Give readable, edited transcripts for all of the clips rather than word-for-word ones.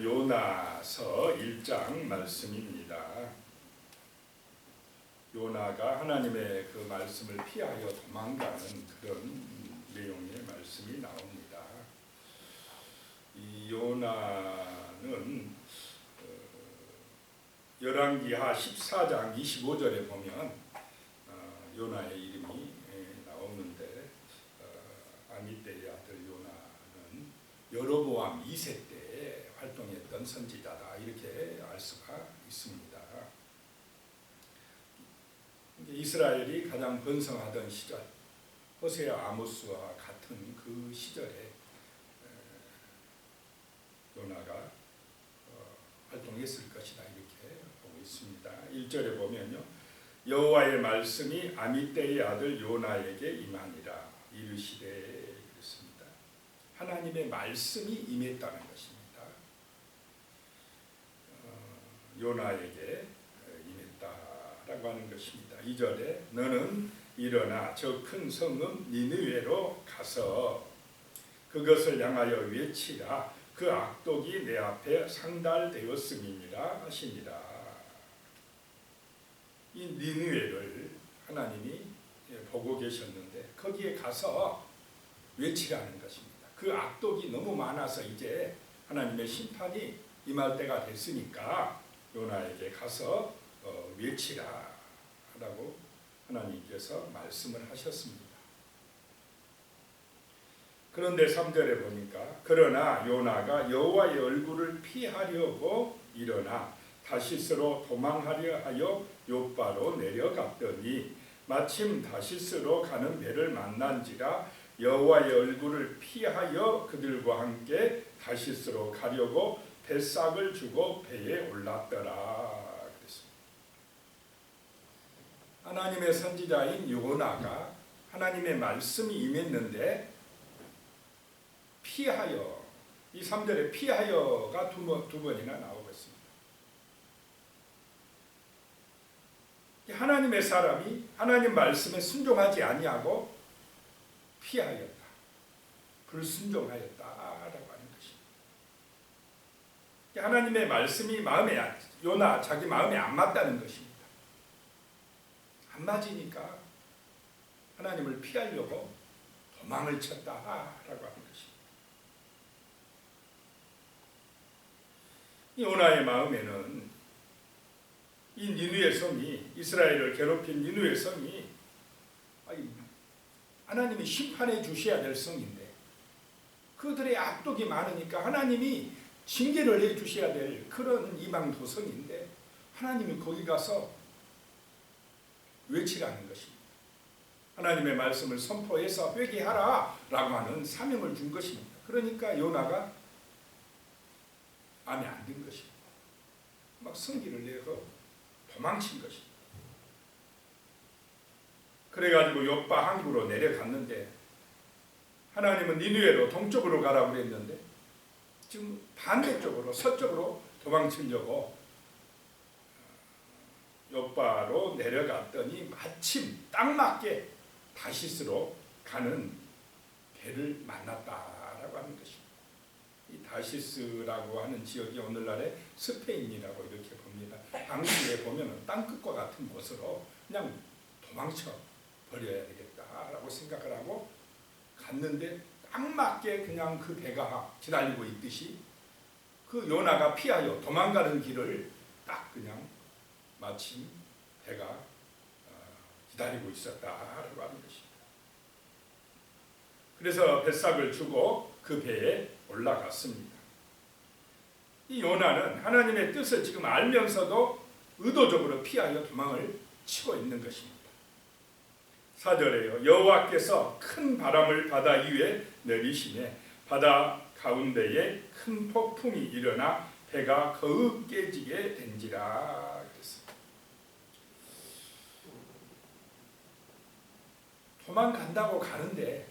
오늘은 요나서 1장 말씀입니다. 요나가 하나님의 그 말씀을 피하여 도망가는 그런 내용의 말씀이 나옵니다. 이 요나는 열왕기하 14장 25절에 보면 요나의 이름이 나오는데 아미떼의 아들 요나는 여로보암 2세 때 활동했던 선지자다, 이렇게 알 수가 있습니다. 이스라엘이 가장 번성하던 시절, 호세아 아모스와 같은 그 시절에 요나가 활동했을 것이다, 이렇게 보고 있습니다. 1절에 보면요, 여호와의 말씀이 아미떼의 아들 요나에게 임하니라 이르시되, 그랬습니다. 하나님의 말씀이 임했다는 것입니다. 요나에게 임했다라고 하는 것입니다. 2절에 너는 일어나 저 큰 성읍 니느웨로 가서 그것을 향하여 외치라. 그 악독이 내 앞에 상달되었음이니라 하시니라. 이 니느웨를 하나님이 보고 계셨는데 거기에 가서 외치라는 것입니다. 그 악독이 너무 많아서 이제 하나님의 심판이 임할 때가 됐으니까 요나에게 가서 외치라 라고 하나님께서 말씀을 하셨습니다. 그런데 3절에 보니까 그러나 요나가 여호와의 얼굴을 피하려고 일어나 다시스로 도망하려 하여 욥바로 내려갔더니 마침 다시스로 가는 배를 만난지라 여호와의 얼굴을 피하여 그들과 함께 다시스로 가려고 뱃삭을 주고 배에 올랐더라. 하나님의 선지자인 요나가 하나님의 말씀이 임했는데 피하여, 이 3절에 피하여가 두 번이나 나오고 있습니다. 하나님의 사람이 하나님 말씀에 순종하지 아니하고 피하였다, 불순종하였다라고 하는 것입니다. 하나님의 말씀이 요나 자기 마음에 안 맞다는 것입니다. 안 맞으니까 하나님을 피하려고 도망을 쳤다라고 하는 것입니다. 이 요나의 마음에는 이 니느웨 성이, 이스라엘을 괴롭힌 니느웨 성이 하나님이 심판해 주셔야 될 성인데 그들의 악독이 많으니까 하나님이 징계를 해 주셔야 될 그런 이방 도성인데 하나님이 거기 가서 외치라는 것입니다. 하나님의 말씀을 선포해서 회개하라 라고 하는 사명을 준 것입니다. 그러니까 요나가 마음에 안 든 것입니다. 막 성기를 내서 도망친 것입니다. 그래가지고 욥바 항구로 내려갔는데 하나님은 니느웨로 동쪽으로 가라고 그랬는데 지금 반대쪽으로 서쪽으로 도망치려고 욥바로 내려갔더니 마침 딱 맞게 다시스로 가는 배를 만났다라고 하는 것입니다. 이 다시스라고 하는 지역이 오늘날의 스페인이라고 이렇게 봅니다. 당시에 보면 땅끝과 같은 곳으로 그냥 도망쳐 버려야 되겠다라고 생각을 하고 갔는데 딱 맞게 그냥 그 배가 기다리고 있듯이 그 요나가 피하여 도망가는 길을 딱 그냥 마침 배가 기다리고 있었다라고 하는 것입니다. 그래서 뱃삭을 주고 그 배에 올라갔습니다. 이 요나는 하나님의 뜻을 지금 알면서도 의도적으로 피하여 도망을 치고 있는 것입니다. 4절에요. 여호와께서 큰 바람을 바다 위에 내리시매 바다 가운데에 큰 폭풍이 일어나 배가 거의 깨지게 된지라 그랬습니다. 도망간다고 가는데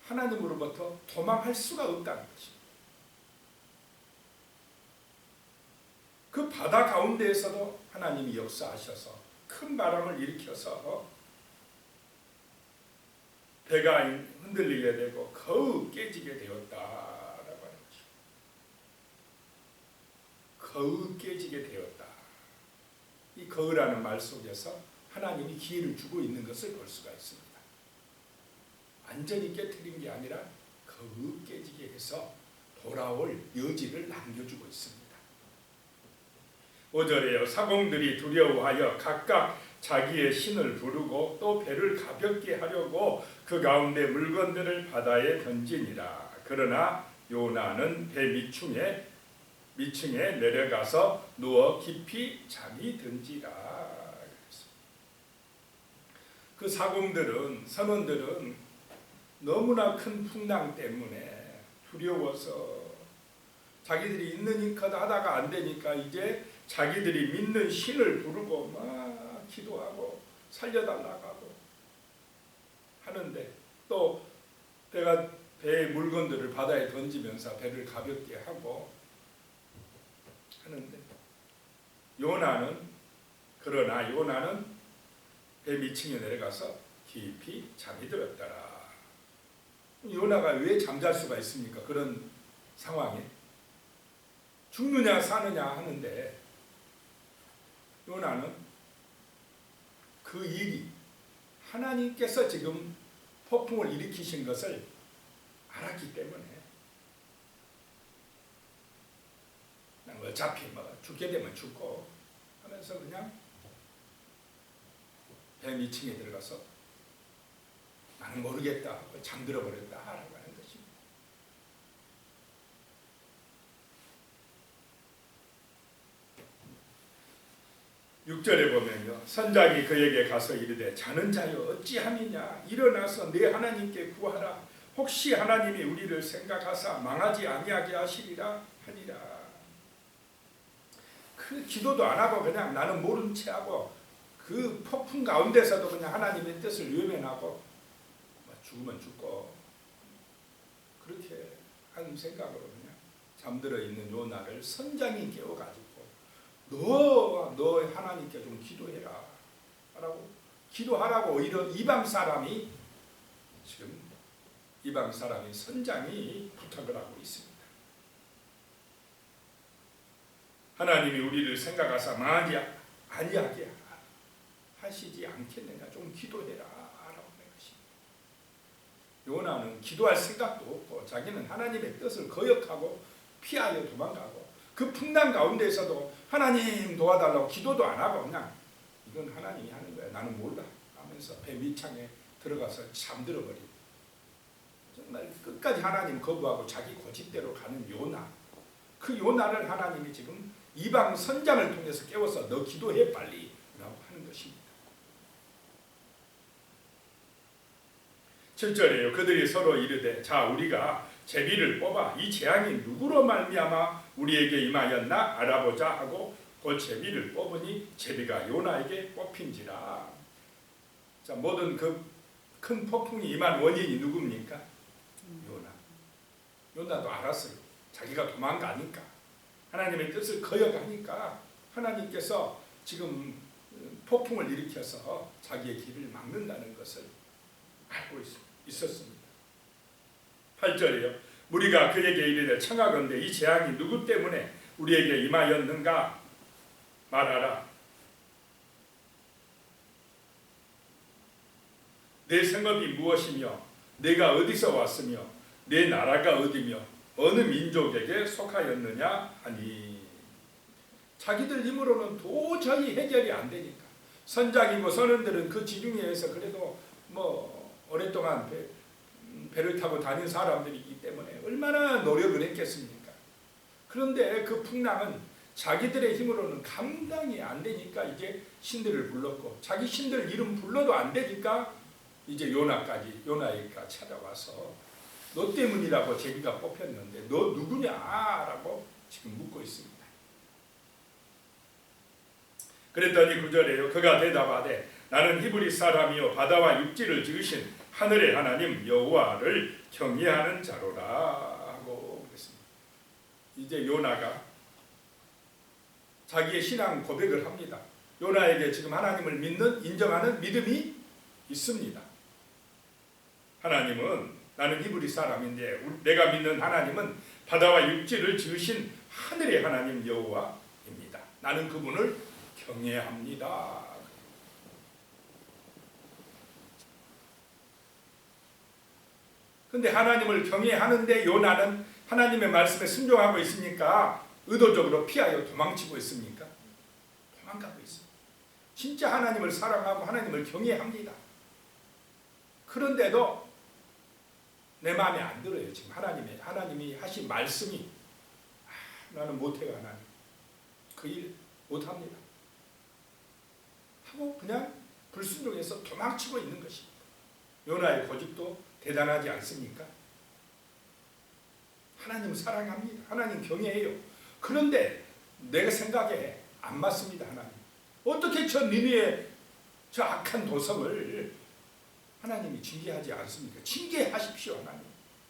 하나님으로부터 도망할 수가 없다는 것입니다. 그 바다 가운데에서도 하나님이 역사하셔서 큰 바람을 일으켜서 배가 흔들리게 되고 거의 깨지게 되었다라고 하는 것입니다. 거의 깨지게 되었다. 이 거의라는 말 속에서 하나님이 기회를 주고 있는 것을 볼 수가 있습니다. 완전히 깨트린 게 아니라 거의 깨지게 해서 돌아올 여지를 남겨주고 있습니다. 5절에요. 사공들이 두려워하여 각각 자기의 신을 부르고 또 배를 가볍게 하려고 그 가운데 물건들을 바다에 던지니라. 그러나 요나는 배 미층에 내려가서 누워 깊이 잠이 든지라. 그 사공들은, 선원들은 너무나 큰 풍랑 때문에 두려워서 자기들이 있는 힘껏 하다가 안 되니까 이제 자기들이 믿는 신을 부르고 막 기도하고 살려달라고 하고 하는데, 또 배가 배의 물건들을 바다에 던지면서 배를 가볍게 하고 하는데, 그러나 요나는 배 밑층에 내려가서 깊이 잠이 들었더라. 요나가 왜 잠잘 수가 있습니까? 그런 상황에 죽느냐 사느냐 하는데, 요나는 그 일이 하나님께서 지금 폭풍을 일으키신 것을 알았기 때문에 어차피 죽게 되면 죽고 하면서 그냥 배 밑층에 들어가서 나는 모르겠다 하고 잠들어 버렸다 라고 하는 것입니다. 6절에 보면요, 선장이 그에게 가서 이르되 자는 자여 어찌함이냐, 일어나서 내 하나님께 구하라. 혹시 하나님이 우리를 생각하사 망하지 아니하게 하시리라 하니라. 그 기도도 안 하고 그냥 나는 모른 채 하고 그 폭풍 가운데서도 그냥 하나님의 뜻을 외면하고 죽으면 죽고 그렇게 한 생각으로 그냥 잠들어 있는 요나를 선장이 깨워가지고 너 하나님께 좀 기도해라 라고 기도하라고 오히려 이방 사람이 선장이 부탁을 하고 있습니다. 하나님이 우리를 생각하사 망하지 아니하게 하시지 않겠느냐, 좀 기도해라 라고 하는 것입니다. 요나는 기도할 생각도 없고 자기는 하나님의 뜻을 거역하고 피하여 도망가고 그 풍랑 가운데에서도 하나님 도와달라고 기도도 안 하고 그냥 이건 하나님이 하는 거야, 나는 몰라 하면서 배 밑창에 들어가서 잠들어 버리고 정말 끝까지 하나님 거부하고 자기 고집대로 가는 요나, 그 요나를 하나님이 지금 이방 선장을 통해서 깨워서 너 기도해 빨리 라고 하는 것입니다. 7절에요. 그들이 서로 이르되 자 우리가 제비를 뽑아 이 재앙이 누구로 말미암아 우리에게 임하였나 알아보자 하고 그 제비를 뽑으니 제비가 요나에게 뽑힌지라. 자, 모든 그 큰 폭풍이 임한 원인이 누굽니까? 요나도 알았어요. 자기가 도망가니까 하나님의 뜻을 거역하니까 하나님께서 지금 폭풍을 일으켜서 자기의 길을 막는다는 것을 알고 있었습니다. 8절이요. 무리가 그에게 이르되 청하건대 이 재앙이 누구 때문에 우리에게 임하였는가 말하라. 내 성읍이 무엇이며 내가 어디서 왔으며 내 나라가 어디며 어느 민족에게 속하였느냐 하니, 자기들 힘으로는 도저히 해결이 안 되니까 선장이고 선원들은 그 지중해에서 그래도 오랫동안 배를 타고 다닌 사람들이기 때문에 얼마나 노력을 했겠습니까? 그런데 그 풍랑은 자기들의 힘으로는 감당이 안 되니까 이제 신들을 불렀고 자기 신들 이름 불러도 안 되니까 이제 요나에게 찾아와서 너 때문이라고 제비가 뽑혔는데 너 누구냐라고 지금 묻고 있습니다. 그랬더니 9절에요. 그가 대답하되 나는 히브리 사람이요 바다와 육지를 지으신 하늘의 하나님 여호와를 경외하는 자로라 하고 그랬습니다. 이제 요나가 자기의 신앙 고백을 합니다. 요나에게 지금 하나님을 믿는 인정하는 믿음이 있습니다. 하나님은 나는 히브리 사람인데 내가 믿는 하나님은 바다와 육지를 지으신 하늘의 하나님 여호와 나는 그분을 경외합니다. 근데 하나님을 경외하는데 요나는 하나님의 말씀에 순종하고 있으니까 의도적으로 피하여 도망치고 있습니까? 도망가고 있습니다. 진짜 하나님을 사랑하고 하나님을 경외합니다. 그런데도 내 마음에 안 들어요. 지금 하나님이 하신 말씀이 나는 못해요. 하나님 그 일 못합니다 하고 그냥 불순종해서 도망치고 있는 것입니다. 요나의 고집도 대단하지 않습니까? 하나님 사랑합니다. 하나님 경외해요. 그런데 내가 생각에 안 맞습니다. 하나님 어떻게 저 니느의 저 악한 도성을 하나님이 징계하지 않습니까? 징계하십시오. 하나님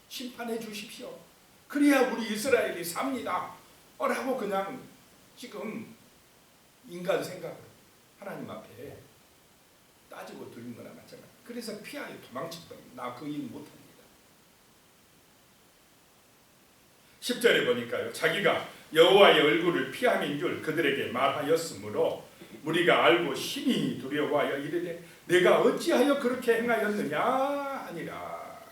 심판해 주십시오. 그래야 우리 이스라엘이 삽니다 라고 그냥 지금 인간 생각을 하나님 앞에 따지고 들는 거나 마찬가지. 그래서 피하여 도망칠 겁니다. 나 그 일 못합니다. 10절에 보니까요. 자기가 여호와의 얼굴을 피함인 줄 그들에게 말하였으므로 무리가 알고 심히 두려워하여 이르되 내가 어찌하여 그렇게 행하였느냐 하니라.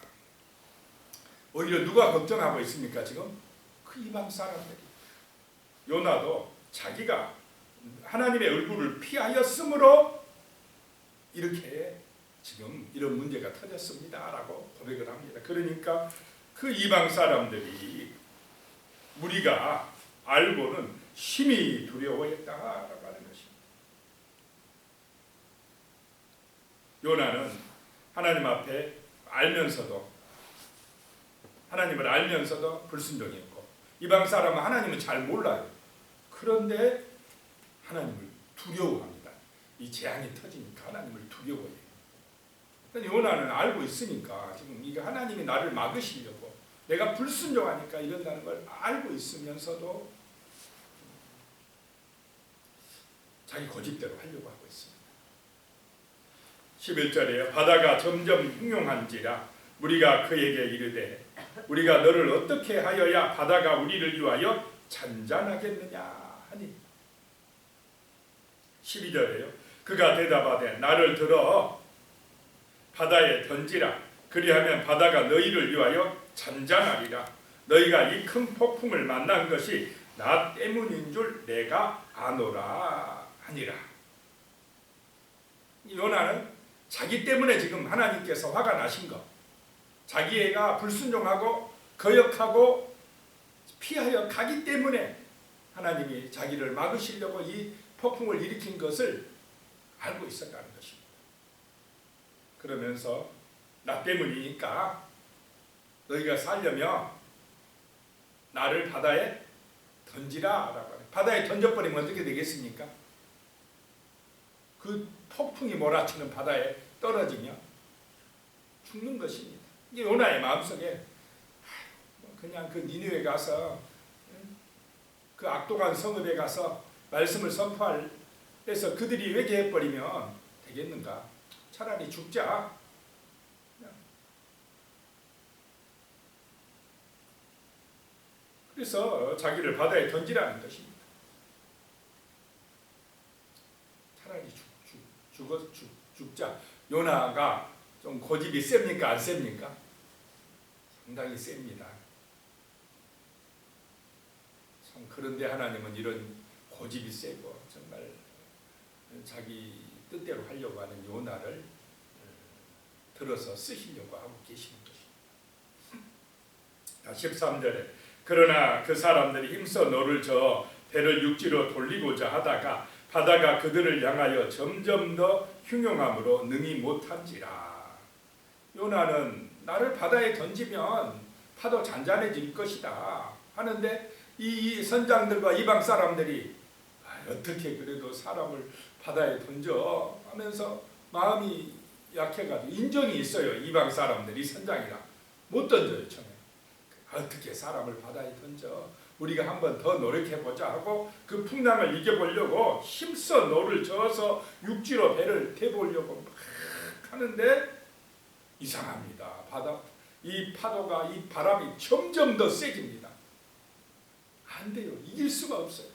오히려 누가 걱정하고 있습니까? 지금 그 이방 사람들이. 요나도 자기가 하나님의 얼굴을 피하였으므로 이렇게 지금 이런 문제가 터졌습니다 라고 고백을 합니다. 그러니까 그 이방 사람들이 무리가 알고는 심히 두려워했다라고 하는 것입니다. 요나는 하나님 앞에 하나님을 알면서도 불순종했고, 이방 사람은 하나님은 잘 몰라요. 그런데 하나님을 두려워합니다. 이 재앙이 터지니까 하나님을 두려워해요. 요나는 알고 있으니까 지금 이게 하나님이 나를 막으시려고 내가 불순종하니까 이런다는 걸 알고 있으면서도 자기 고집대로 하려고 하고 있습니다. 11절에요. 바다가 점점 흉흉한지라 무리가 그에게 이르되 우리가 너를 어떻게 하여야 바다가 우리를 위하여 잔잔하겠느냐 하니. 12절에요. 그가 대답하되 나를 들어 바다에 던지라. 그리하면 바다가 너희를 위하여 잔잔하리라. 너희가 이 큰 폭풍을 만난 것이 나 때문인 줄 내가 아노라 하니라. 요나는 자기 때문에 지금 하나님께서 화가 나신 것, 자기 애가 불순종하고 거역하고 피하여 가기 때문에 하나님이 자기를 막으시려고 이 폭풍을 일으킨 것을 알고 있었다는 것입니다. 그러면서 나 때문이니까 너희가 살려면 나를 바다에 던지라 라고 해요. 바다에 던져버리면 어떻게 되겠습니까? 그 폭풍이 몰아치는 바다에 떨어지면 죽는 것입니다. 이게 요나의 마음속에 그냥 그 니느웨 가서 그 악독한 성읍에 가서 말씀을 선포해서 그들이 회개해버리면 되겠는가? 차라리 죽자. 그래서 자기를 바다에 던지라는 것입니다. 차라리 죽자. 요나가 좀 고집이 셉니까? 안 셉니까? 상당히 셉니다. 참 그런데 하나님은 이런 고집이 세고 정말 자기 뜻대로 하려고 하는 요나를 들어서 쓰시려고 하고 계시는 것입니다. 13절에 그러나 그 사람들이 힘써 노를 저어 배를 육지로 돌리고자 하다가 바다가 그들을 향하여 점점 더 흉흉함으로 능히 못한지라. 요나는 나를 바다에 던지면 파도 잔잔해질 것이다 하는데 이 선장들과 이방 사람들이 어떻게 그래도 사람을 바다에 던져 하면서 마음이 약해가지고 인정이 있어요. 이방 사람들이 선장이라 못 던져요. 처음에 어떻게 사람을 바다에 던져, 우리가 한번 더 노력해보자 하고 그 풍랑을 이겨보려고 힘써 노를 저어서 육지로 배를 대보려고 막 하는데 이상합니다. 이 파도가, 이 바람이 점점 더 세집니다. 안 돼요. 이길 수가 없어요.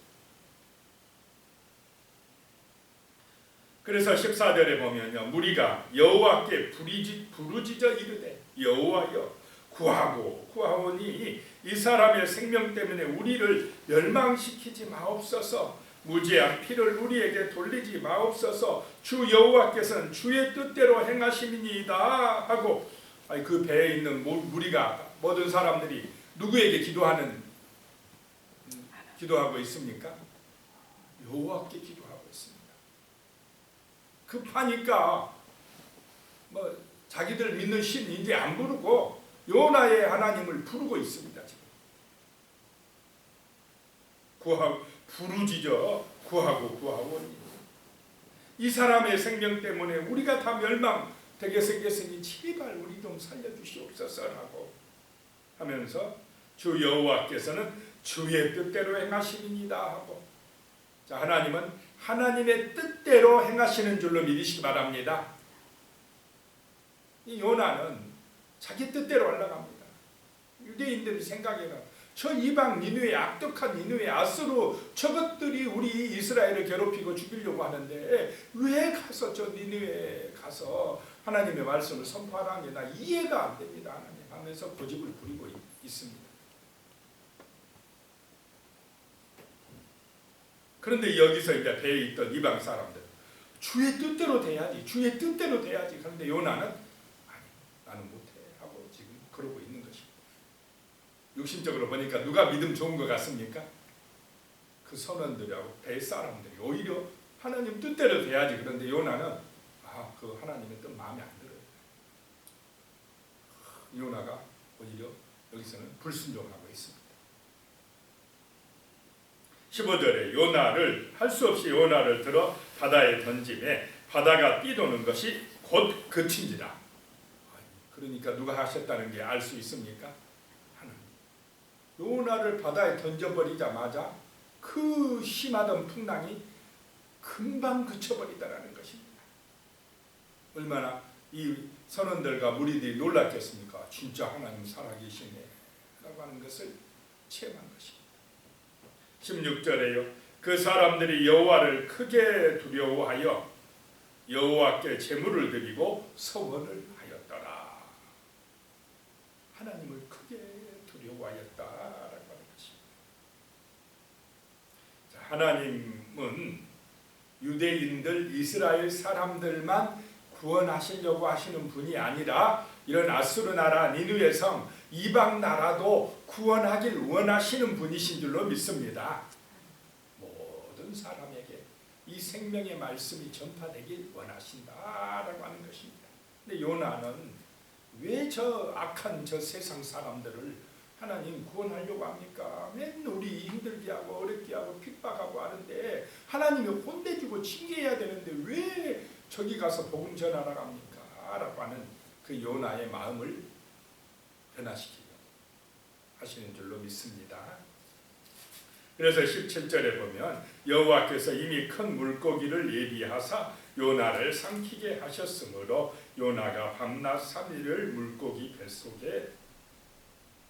그래서 14절에 보면요, 무리가 여호와께 부르짖어 이르되 여호와여 구하고 구하오니 이 사람의 생명 때문에 우리를 멸망시키지 마옵소서. 무지한 피를 우리에게 돌리지 마옵소서. 주 여호와께서는 주의 뜻대로 행하심이니이다 하고, 그 배에 있는 무리가 모든 사람들이 누구에게 기도하고 있습니까? 여호와께 기도하고 있습니다. 급하니까 자기들 믿는 신 이제 안 부르고 요나의 하나님을 부르고 있습니다. 지금 부르짖어 구하고 구하오니 이 사람의 생명 때문에 우리가 다 멸망되게 생겼으니 제발 우리 좀 살려주시옵소서라고 하면서 주 여호와께서는 주의 뜻대로 행하심이니이다 하고, 자, 하나님은 하나님의 뜻대로 행하시는 줄로 믿으시기 바랍니다. 이 요나는 자기 뜻대로 올라갑니다. 유대인들이 생각해가 저 이방 니느웨, 악독한 니느웨, 아수르 저것들이 우리 이스라엘을 괴롭히고 죽이려고 하는데 왜 가서 저 니느웨에 가서 하나님의 말씀을 선포하라는 게 나 이해가 안 됩니다. 하나님 하면서 고집을 부리고 있습니다. 그런데 여기서 이제 배에 있던 이방 사람들, 주의 뜻대로 돼야지, 주의 뜻대로 돼야지. 그런데 요나는 아니, 나는 못해 하고 지금 그러고 있는 것입니다. 육신적으로 보니까 누가 믿음 좋은 것 같습니까? 그 선원들하고 배 사람들이 오히려 하나님 뜻대로 돼야지. 그런데 요나는 그 하나님의 뜻 마음에 안 들어요. 요나가 오히려 여기서는 불순종하고 있습니다. 15절에 요나를 할 수 없이 요나를 들어 바다에 던짐에 바다가 뛰도는 것이 곧 그친지라. 그러니까 누가 하셨다는 게 알 수 있습니까? 하나님. 요나를 바다에 던져버리자마자 그 심하던 풍랑이 금방 그쳐버리다라는 것입니다. 얼마나 이 선원들과 무리들이 놀랐겠습니까? 진짜 하나님 살아계시네 라고 하는 것을 체험한 것입니다. 16절에요. 그 사람들이 여호와를 크게 두려워하여 여호와께 제물을 드리고 서원을 하였더라. 하나님을 크게 두려워하였다라고 하는 것입니다. 자, 하나님은 유대인들, 이스라엘 사람들만 구원하시려고 하시는 분이 아니라 이런 아수르 나라, 니느웨 성, 이방 나라도 구원하길 원하시는 분이신 줄로 믿습니다. 모든 사람에게 이 생명의 말씀이 전파되길 원하신다라고 하는 것입니다. 근데 요나는 왜 저 악한 저 세상 사람들을 하나님 구원하려고 합니까? 맨날 우리 힘들게 하고 어렵게 하고 핍박하고 하는데 하나님이 혼내주고 징계해야 되는데 왜 저기 가서 복음 전하라고 합니까? 라고 하는 그 요나의 마음을 변화시키려 하시는 줄로 믿습니다. 그래서 17절에 보면 여호와께서 이미 큰 물고기를 예비하사 요나를 삼키게 하셨으므로 요나가 밤낮 3일을 물고기 뱃속에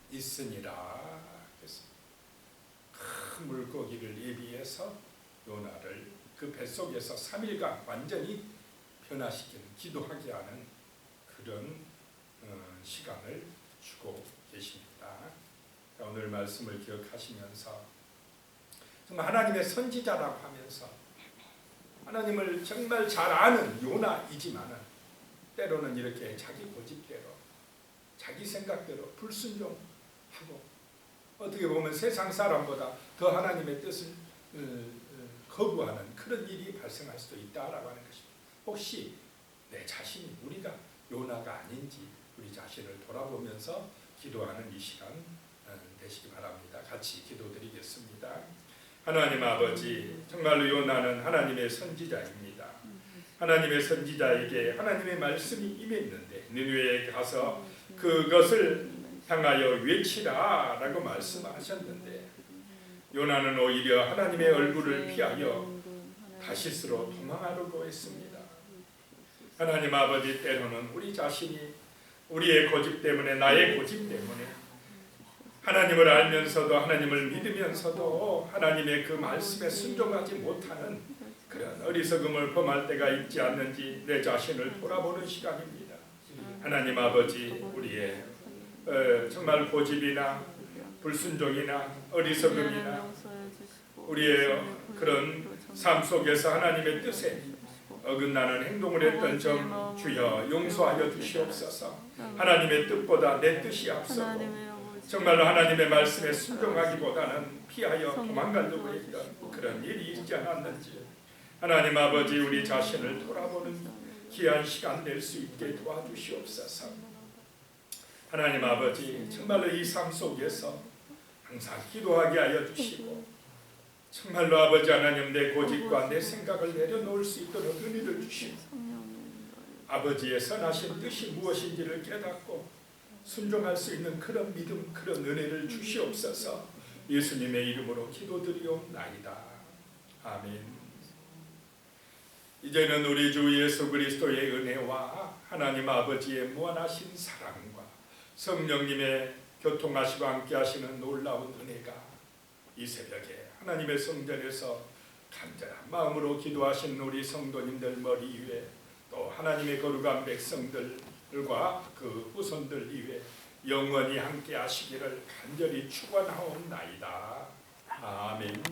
있으니라. 큰 물고기를 예비해서 요나를 그 뱃속에서 3일간 완전히 변화시키는, 기도하게 하는 그런 시간을 주고 계십니다. 오늘 말씀을 기억하시면서 정말 하나님의 선지자라고 하면서 하나님을 정말 잘 아는 요나이지만은 때로는 이렇게 자기 고집대로 자기 생각대로 불순종하고 어떻게 보면 세상 사람보다 더 하나님의 뜻을 거부하는 그런 일이 발생할 수도 있다라고 하는 것입니다. 혹시 내 자신이 우리가 요나가 아닌지 우리 자신을 돌아보면서 기도하는 이 시간 되시기 바랍니다. 같이 기도드리겠습니다. 하나님 아버지, 정말로 요나는 하나님의 선지자입니다. 하나님의 선지자에게 하나님의 말씀이 임했는데 니느웨에 가서 그것을 향하여 외치라라고 말씀하셨는데 요나는 오히려 하나님의 얼굴을 피하여 다시스로 도망하려고 했습니다. 하나님 아버지, 때로는 우리 자신이 우리의 고집 때문에, 나의 고집 때문에 하나님을 알면서도 하나님을 믿으면서도 하나님의 그 말씀에 순종하지 못하는 그런 어리석음을 범할 때가 있지 않는지 내 자신을 돌아보는 시간입니다. 하나님 아버지, 우리의 정말 고집이나 불순종이나 어리석음이나 우리의 그런 삶 속에서 하나님의 뜻에 어긋나는 행동을 했던 점 주여 용서하여 주시옵소서. 하나님의 뜻보다 내 뜻이 앞서고 정말로 하나님의 말씀에 순종하기보다는 피하여 도망가려고 했던 그런 일이 있지 않았는지 하나님 아버지, 우리 자신을 돌아보는 귀한 시간 낼 수 있게 도와주시옵소서. 하나님 아버지, 정말로 이 삶 속에서 항상 기도하게 하여 주시고 정말로 아버지 하나님, 내 고집과 내 생각을 내려놓을 수 있도록 은혜를 주시고 아버지의 선하신 뜻이 무엇인지를 깨닫고 순종할 수 있는 그런 믿음, 그런 은혜를 주시옵소서. 예수님의 이름으로 기도드리옵나이다. 아멘. 이제는 우리 주 예수 그리스도의 은혜와 하나님 아버지의 무한하신 사랑과 성령님의 교통하시고 함께하시는 놀라운 은혜가 이 새벽에 하나님의 성전에서 간절한 마음으로 기도하신 우리 성도님들 머리 위에 또 하나님의 거룩한 백성들과 그 후손들 위에 영원히 함께 하시기를 간절히 축원하옵나이다. 아멘.